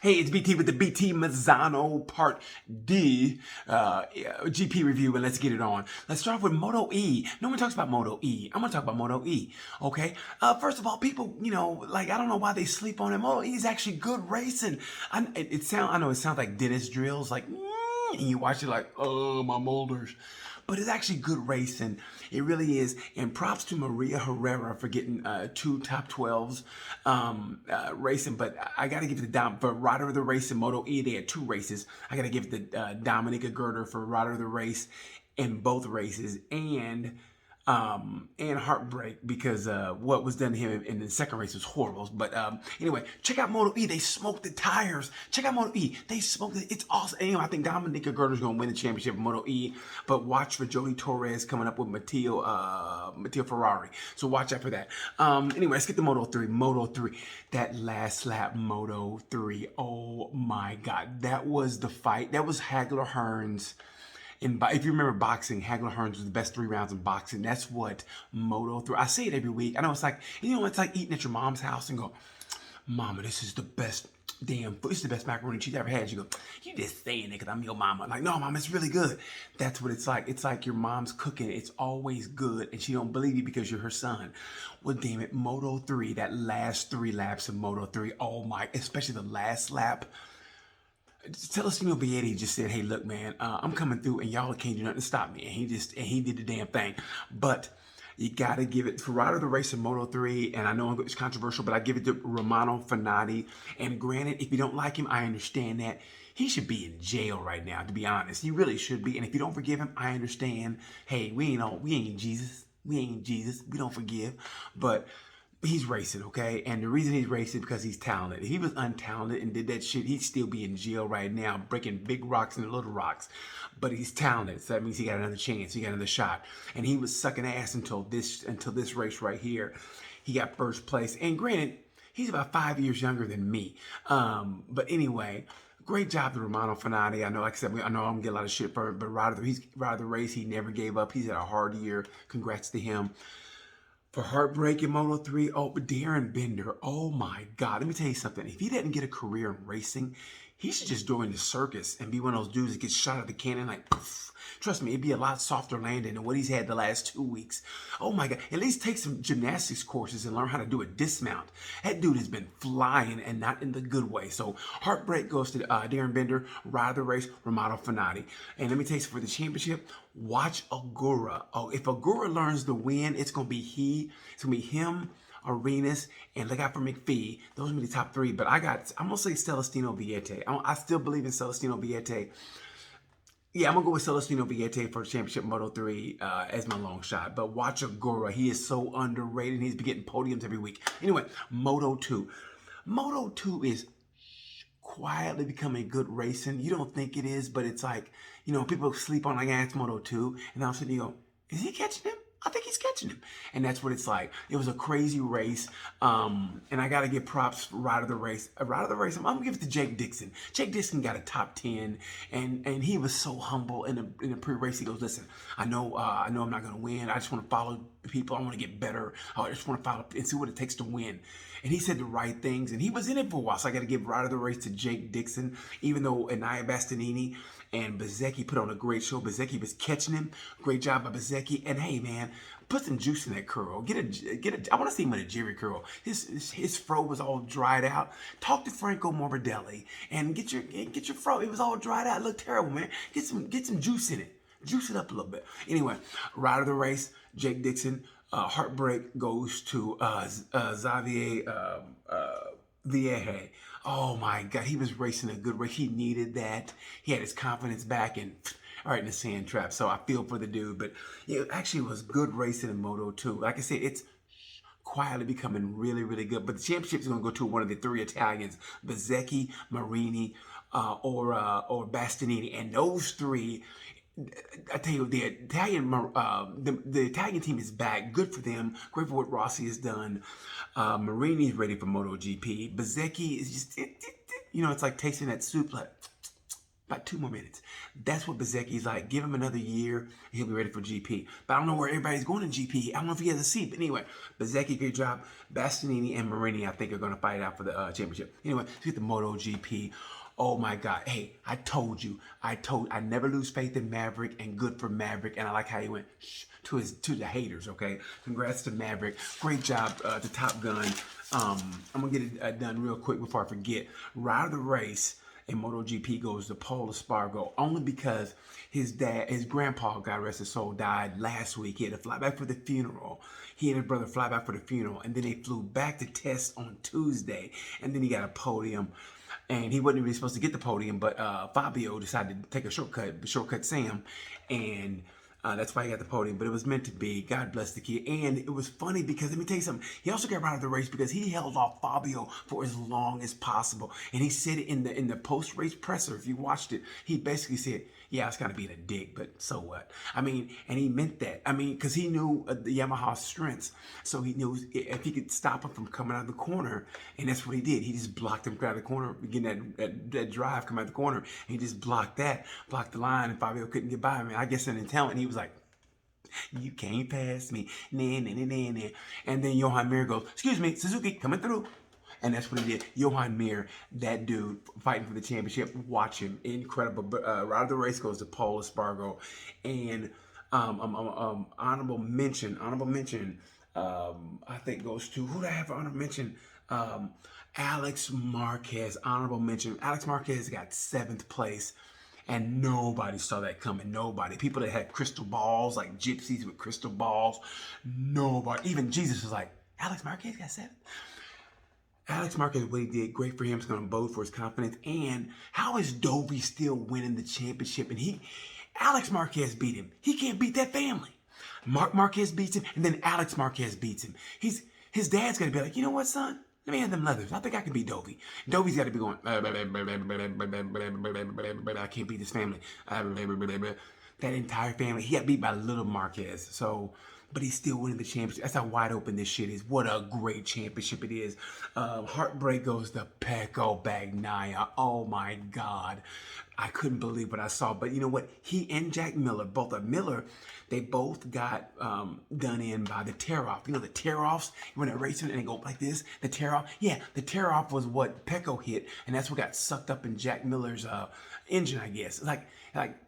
Hey, it's BT with the BT Misano Part D GP review, and let's get it on. Let's start off with Moto E. No one talks about Moto E. I'm gonna talk about Moto E. Okay. First of all, people, I don't know why they sleep on it. Moto E is actually good racing. I know it sounds like dentist drills, and you watch it like, oh, my molars. But it's actually good racing. It really is. And props to Maria Herrera for getting two top 12s racing. But I got to give it the for Rider of the Race in Moto E. They had two races. I got to give it the Dominica Gerder for Rider of the Race in both races. And heartbreak because what was done to him in the second race was horrible. But anyway, check out Moto E. They smoked the tires. Check out Moto E. They smoked it. It's awesome. Anyway, I think Dominica Gerder's going to win the championship in Moto E. But watch for Jody Torres coming up with Matteo Ferrari. So watch out for that. Anyway, let's get to Moto 3. Moto 3. That last lap, Moto 3. Oh my God. That was the fight. That was Hagler Hearns. If you remember boxing, Hagler Hearns was the best 3 rounds in boxing. That's what Moto 3. I say it every week. I know it's like, it's like eating at your mom's house and go, Mama, this is the best damn food. This is the best macaroni and cheese I ever had. You go, you just saying it because I'm your mama. I'm like, no, Mama, it's really good. That's what it's like. It's like your mom's cooking. It's always good, and she don't believe you because you're her son. Well, damn it, Moto 3, that last 3 laps of Moto 3, oh my, especially the last lap. Celestino Vietti just said, hey, look, man, I'm coming through and y'all can't do nothing to stop me. And he did the damn thing. But you got to give it for Rider of the Race in Moto 3. And I know it's controversial, but I give it to Romano Fenati. And granted, if you don't like him, I understand that. He should be in jail right now, to be honest. He really should be. And if you don't forgive him, I understand. Hey, we ain't Jesus. We ain't Jesus. We don't forgive. But he's racing, okay? And the reason he's racing is because he's talented. If he was untalented and did that shit, he'd still be in jail right now, breaking big rocks and little rocks. But he's talented, so that means he got another chance. He got another shot. And he was sucking ass until this race right here. He got first place. And granted, he's about 5 years younger than me. But anyway, great job to Romano Fenati. I know, like I said, I know I'm gonna get a lot of shit for it, but Rider the Race, he never gave up. He's had a hard year. Congrats to him. For heartbreak in Moto 3, but Darren Bender, oh my God. Let me tell you something. If he didn't get a career in racing, he should just join the circus and be one of those dudes that gets shot at the cannon like, poof. Trust me, it'd be a lot softer landing than what he's had the last 2 weeks. Oh my God. At least take some gymnastics courses and learn how to do a dismount. That dude has been flying and not in the good way. So heartbreak goes to Darren Bender, Rider the Race, Romano Fenati. And let me tell you, for the championship, watch Agura. Oh, if Agura learns to win, it's going to be him, Arenas, and look out for McPhee. Those are the top 3. But I'm going to say Celestino Vietti. I still believe in Celestino Vietti. Yeah, I'm going to go with Celestino Vietti for the championship Moto 3 as my long shot. But watch Agura. He is so underrated. He's been getting podiums every week. Anyway, Moto 2. Moto 2 is quietly becoming good racing. You don't think it is, but it's like, people sleep on like, it's Moto 2. And all of a sudden you go, is he catching him? I think he's catching him. And that's what it's like. It was a crazy race. And I got to give props for Rider of the Race. Rider of the Race, I'm going to give it to Jake Dixon. Jake Dixon got a top 10. And he was so humble in the pre-race. He goes, listen, I know I'm not going to win. I just want to follow people. I want to get better. I just want to follow and see what it takes to win. And he said the right things. And he was in it for a while. So I got to give Rider of the Race to Jake Dixon. Even though Anaya Bastianini and Bezzecchi put on a great show. Bezzecchi was catching him. Great job by Bezzecchi. And hey, man, put some juice in that curl. I want to see him in a Jerry curl. His fro was all dried out. Talk to Franco Morbidelli and get your fro. It was all dried out. It looked terrible, man. Get some juice in it. Juice it up a little bit. Anyway, Rider of the Race, Jake Dixon. Heartbreak goes to Xavier Vieje. Oh my God, he was racing a good race. He needed that. He had his confidence back and right in the sand trap. So I feel for the dude, but it actually was good racing in Moto 2. Like I said, it's quietly becoming really, really good. But the championship is going to go to one of the 3 Italians, Bezzecchi, Marini, or Bastianini. And those 3, I tell you, the Italian team is back. Good for them. Great for what Rossi has done. Marini's ready for MotoGP. Bezzecchi is just, it's like tasting that soup. Like, About 2 more minutes. That's what Bezecchi's like. Give him another year, and he'll be ready for GP. But I don't know where everybody's going in GP. I don't know if he has a seat. But anyway, Bezecchi, great job. Bastianini and Marini, I think, are going to fight out for the championship. Anyway, let's get the MotoGP. Oh my God. Hey, I told you. I never lose faith in Maverick, and good for Maverick. And I like how he went to the haters, okay? Congrats to Maverick. Great job to Top Gun. I'm going to get it done real quick before I forget. Ride of the race in MotoGP goes to Paul Espargaro, only because his grandpa, God rest his soul, died last week. He had to fly back for the funeral. He and his brother fly back for the funeral, and then they flew back to test on Tuesday, and then he got a podium. And he wasn't really supposed to get the podium, but Fabio decided to take a shortcut Sam, and that's why he got the podium. But it was meant to be. God bless the kid. And it was funny because, let me tell you something, he also got out of the race because he held off Fabio for as long as possible. And he said it in the post-race presser. If you watched it, he basically said, yeah, I was kind of being a dick, but so what? I mean, and he meant that. I mean, because he knew the Yamaha's strengths. So he knew if he could stop him from coming out of the corner, and that's what he did. He just blocked him out of the corner, getting that drive, come out of the corner. And he just blocked the line, and Fabio couldn't get by him. And I guess in the talent, he was like, you can't pass me. Nah, nah, nah, nah, nah. And then Johan Mir goes, excuse me, Suzuki, coming through. And that's what he did. Johan Mir, that dude fighting for the championship. Watch him. Incredible. But Ride of the race goes to Paul Espargaro. And honorable mention, I think goes to, who do I have for honorable mention? Alex Marquez, honorable mention. Alex Marquez got 7th place. And nobody saw that coming. Nobody. People that had crystal balls, like gypsies with crystal balls. Nobody. Even Jesus was like, Alex Marquez got 7th? Alex Marquez, what he did, great for him. It's going to bode for his confidence. And how is Dovey still winning the championship? And Alex Marquez beat him. He can't beat that family. Mark Marquez beats him, and then Alex Marquez beats him. His dad's got to be like, you know what, son? Let me have them leathers. I think I can beat Dovey. Dovey's got to be going, I can't beat this family. That entire family. He got beat by little Marquez. So, but he's still winning the championship. That's how wide open this shit is. What a great championship it is. Heartbreak goes to Pecco Bagnaia. Oh my God. I couldn't believe what I saw. But you know what? He and Jack Miller, both of Miller, they both got done in by the tear-off. You know the tear-offs? When they're racing and they go like this? The tear-off? Yeah, the tear-off was what Pecco hit, and that's what got sucked up in Jack Miller's engine, I guess. Like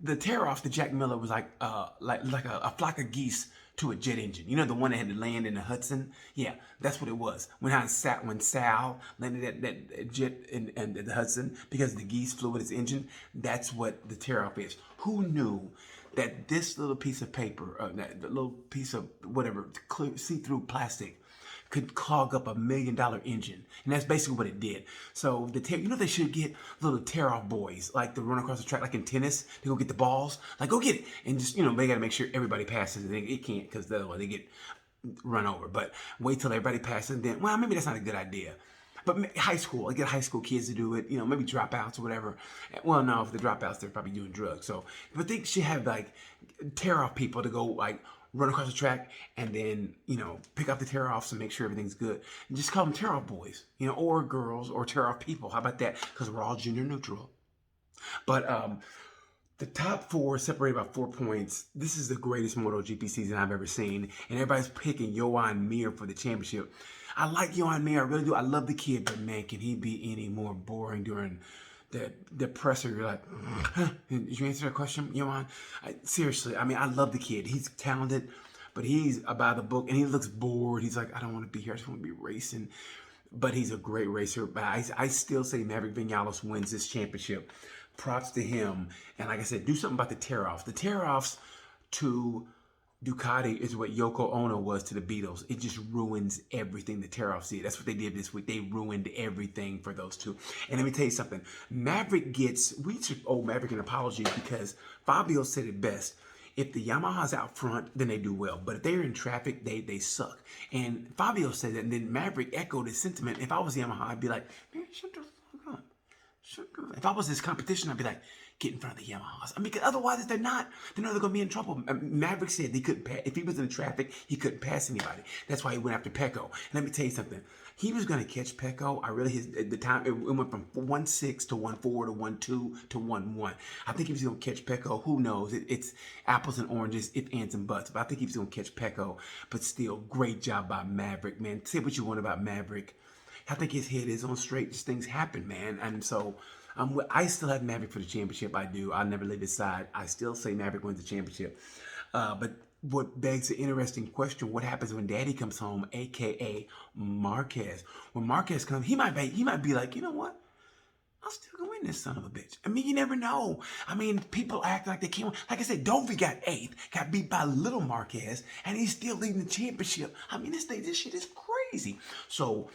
the tear-off to Jack Miller was like a flock of geese to a jet engine. You know, the one that had to land in the Hudson? Yeah, that's what it was. When Sal landed that jet in the Hudson because the geese flew with his engine, that's what the tear-off is. Who knew that this little piece of paper, that little piece of whatever, clear, see-through plastic, could clog up $1 million engine? And that's basically what it did. So you know, they should get little tear-off boys, like to run across the track, like in tennis, to go get the balls, like go get it, and just, you know, they got to make sure everybody passes it. It can't, because otherwise they get run over. But wait till everybody passes, and then, well, maybe that's not a good idea. But high school, I get high school kids to do it, you know, maybe dropouts or whatever. Well, no, if the dropouts, they're probably doing drugs. So, but they should have like tear-off people to go like run across the track and then, you know, pick up the tear-offs and make sure everything's good. And just call them tear-off boys, you know, or girls, or tear-off people. How about that? Because we're all gender neutral. But the top 4 separated by 4 points. This is the greatest MotoGP season I've ever seen. And everybody's picking Johan Mir for the championship. I like Johan Mir, I really do. I love the kid, but man, can he be any more boring during the presser? You're like, did you answer that question, Johan? Seriously, I mean, I love the kid. He's talented, but he's by the book, and he looks bored. He's like, I don't want to be here. I just want to be racing. But he's a great racer. But I still say Maverick Vinales wins this championship. Props to him. And like I said, do something about the tear-offs. The tear-offs to Ducati is what Yoko Ono was to the Beatles. It just ruins everything the tear-offs did. That's what they did this week. They ruined everything for those two. And let me tell you something. Maverick we should owe Maverick an apology, because Fabio said it best. If the Yamaha's out front, then they do well. But if they're in traffic, they suck. And Fabio said that, and then Maverick echoed his sentiment. If I was Yamaha, I'd be like, man, shut the fuck up. If I was this competition, I'd be like, get in front of the Yamahas. I mean, 'cause otherwise, if they're not, they're going to be in trouble. Maverick said he couldn't pass. If he was in the traffic, he couldn't pass anybody. That's why he went after Pecco. And let me tell you something. He was going to catch Pecco. At the time, it went from 1-6 to 1-4 to 1-2 to 1-1. I think he was going to catch Pecco. Who knows? It's apples and oranges, ifs, ands, and buts. But I think he was going to catch Pecco. But still, great job by Maverick, man. Say what you want about Maverick. I think his head is on straight. Just things happen, man. And so I still have Maverick for the championship. I do. I'll never leave his side. I still say Maverick wins the championship. But what begs the interesting question, what happens when Daddy comes home, a.k.a. Marquez? When Marquez comes, he might be like, you know what? I'm still going to win this son of a bitch. I mean, you never know. I mean, people act like they can't. Like I said, Dovey got 8th, got beat by little Marquez, and he's still leading the championship. I mean, this shit is crazy. So,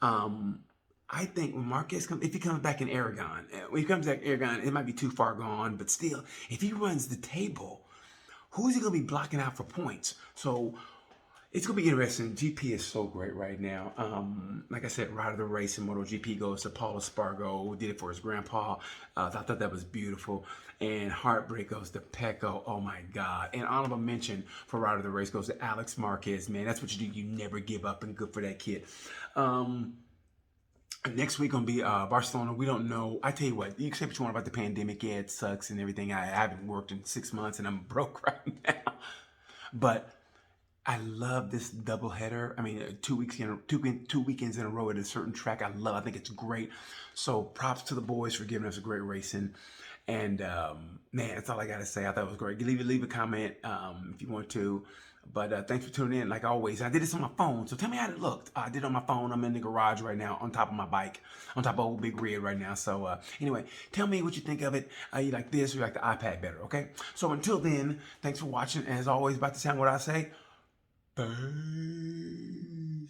I think when Marquez comes, if he comes back in Aragon, when he comes back in Aragon, it might be too far gone, but still, if he runs the table, who is he going to be blocking out for points? So it's going to be interesting. GP is so great right now. Like I said, Ride of the Race in MotoGP goes to Paul Espargo, who did it for his grandpa. I thought that was beautiful. And Heartbreak goes to Pecco. Oh my God. And honorable mention for Ride of the Race goes to Alex Marquez, man. That's what you do. You never give up, and good for that kid. Next week gonna be Barcelona. We don't know. I tell you what, you can say what you want about the pandemic. Yeah, it sucks and everything. I haven't worked in 6 months and I'm broke right now. But I love this double header. I mean, 2 weekends in a row at a certain track. I think it's great. So props to the boys for giving us a great racing. And man, that's all I gotta say. I thought it was great. Leave a comment if you want to. But thanks for tuning in. Like always, I did this on my phone, so tell me how it looked. I did it on my phone. I'm in the garage right now, on top of my bike, on top of old Big Red right now. So anyway, tell me what you think of it. You like this or you like the iPad better, okay? So until then, thanks for watching. As always, about to sound what I say. Peace.